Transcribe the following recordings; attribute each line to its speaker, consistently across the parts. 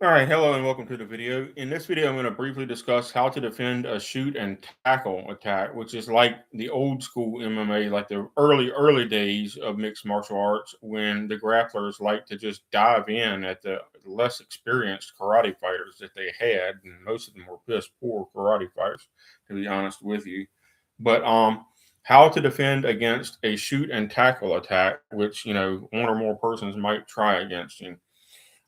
Speaker 1: All right, hello and welcome to the video. In this video, I'm going to briefly discuss how to defend a shoot and tackle attack, which is like the old school MMA, like the early days of mixed martial arts when the grapplers like to just dive in at the less experienced karate fighters that they had, and most of them were piss poor karate fighters, to be honest with you. But how to defend against a shoot and tackle attack, which one or more persons might try against you.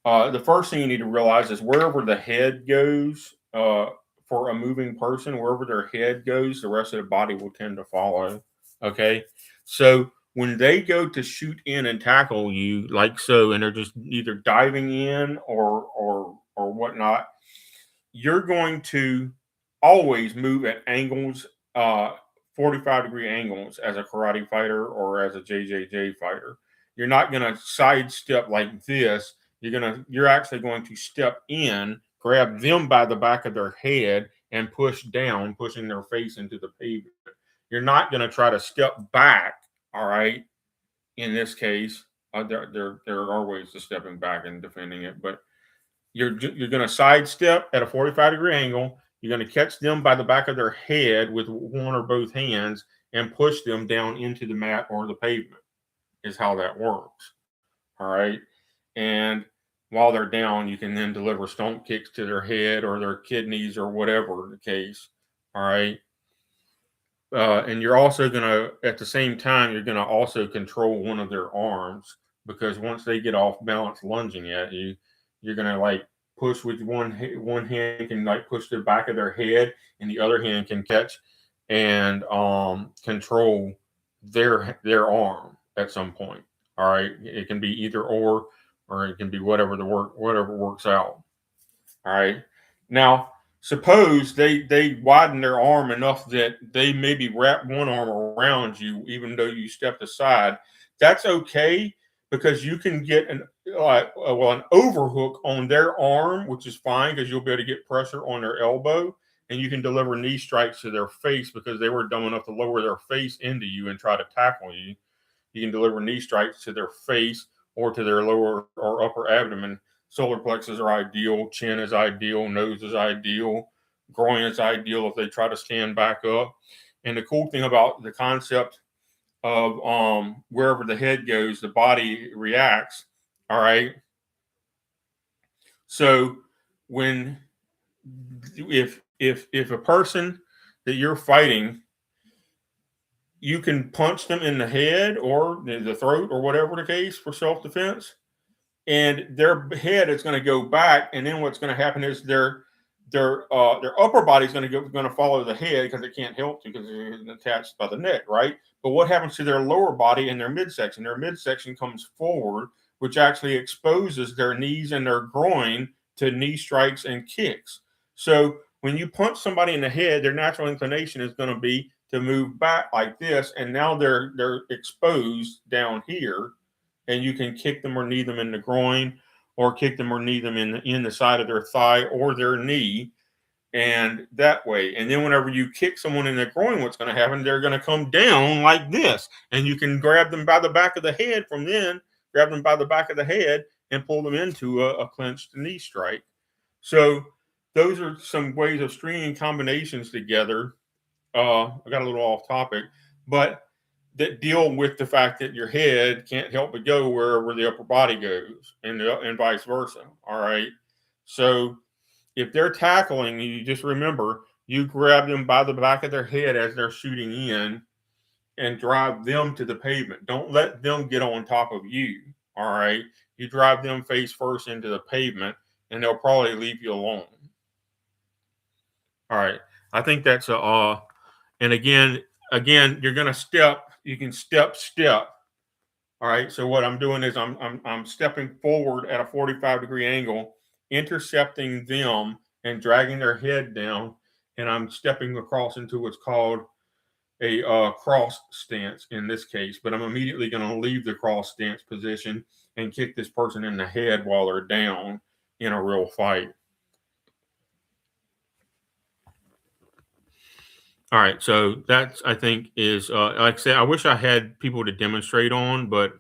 Speaker 1: The first thing you need to realize is wherever the head goes for a moving person, wherever their head goes, the rest of the body will tend to follow. Okay. So when they go to shoot in and tackle you, like so, and they're just either diving in or whatnot, you're going to always move at angles, 45-degree angles as a karate fighter or as a JJJ fighter. You're not going to sidestep like this. You're actually going to step in, grab them by the back of their head, and push down, pushing their face into the pavement. You're not going to try to step back. All right. In this case, there are ways to stepping back and defending it, but you're going to sidestep at a 45-degree angle. You're going to catch them by the back of their head with one or both hands and push them down into the mat or the pavement. Is how that works. All right. And while they're down, you can then deliver stomp kicks to their head or their kidneys or whatever the case. All right. And you're also going to, at the same time, you're going to also control one of their arms, because once they get off balance lunging at you, you're going to like push with one hand can like push the back of their head, and the other hand can catch and control their arm at some point. All right. It can be either or it can be whatever works out. All right. Now, suppose they widen their arm enough that they maybe wrap one arm around you, even though you stepped aside. That's okay, because you can get an overhook on their arm, which is fine because you'll be able to get pressure on their elbow, and you can deliver knee strikes to their face because they were dumb enough to lower their face into you and try to tackle you. You can deliver knee strikes to their face or to their lower or upper abdomen. Solar plexus are ideal, chin is ideal, nose is ideal, groin is ideal if they try to stand back up. And the cool thing about the concept of wherever the head goes, the body reacts. All right. So when if a person that you're fighting, you can punch them in the head or the throat or whatever the case for self-defense, and their head is going to go back, and then what's going to happen is their upper body is going to follow the head because it can't help to because it's attached by the neck, right? But what happens to their lower body and their midsection? Their midsection comes forward, which actually exposes their knees and their groin to knee strikes and kicks. So when you punch somebody in the head, their natural inclination is going to be to move back like this, and now they're exposed down here, and you can kick them or knee them in the groin, or kick them or knee them in the side of their thigh or their knee, and that way. And then whenever you kick someone in the groin, what's going to happen? They're going to come down like this, and you can grab them by the back of the head from then, grab them by the back of the head and pull them into a clenched knee strike. So those are some ways of stringing combinations together. I got a little off topic, but that deal with the fact that your head can't help but go wherever the upper body goes, and vice versa. All right. So if they're tackling you, just remember you grab them by the back of their head as they're shooting in and drive them to the pavement. Don't let them get on top of you. All right. You drive them face first into the pavement, and they'll probably leave you alone. All right. I think that's a and again, you're gonna step. You can step. All right. So what I'm doing is I'm stepping forward at a 45-degree angle, intercepting them and dragging their head down, and I'm stepping across into what's called a cross stance in this case. But I'm immediately going to leave the cross stance position and kick this person in the head while they're down in a real fight. All right, so that's I think is like I said, I wish I had people to demonstrate on, but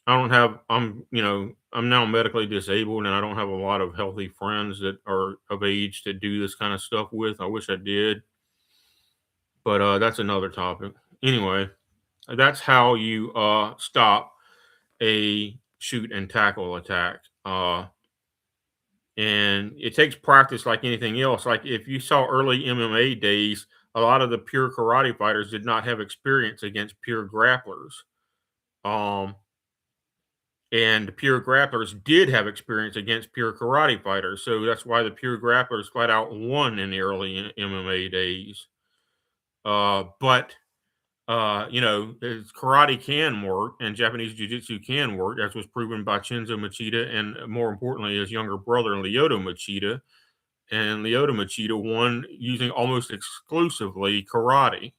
Speaker 1: I don't have I'm now medically disabled and I don't have a lot of healthy friends that are of age to do this kind of stuff with. I wish I did, but that's another topic. Anyway, that's how you stop a shoot and tackle attack. And it takes practice like anything else. Like if you saw early MMA days, a lot of the pure karate fighters did not have experience against pure grapplers. Um, and the pure grapplers did have experience against pure karate fighters. So that's why the pure grapplers flat out won in the early MMA days. But karate can work and Japanese jiu-jitsu can work, as was proven by Chinzo Machida and more importantly, his younger brother, Lyoto Machida. And Lyoto Machida won using almost exclusively karate.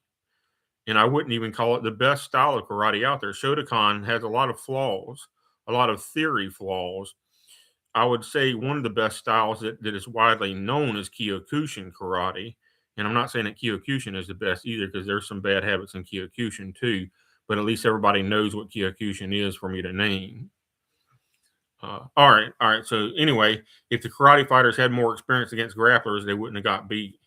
Speaker 1: And I wouldn't even call it the best style of karate out there. Shotokan has a lot of flaws, a lot of theory flaws. I would say one of the best styles that is widely known is Kyokushin karate. And I'm not saying that Kyokushin is the best either, because there's some bad habits in Kyokushin too. But at least everybody knows what Kyokushin is for me to name. All right. So anyway, if the karate fighters had more experience against grapplers, they wouldn't have got beat.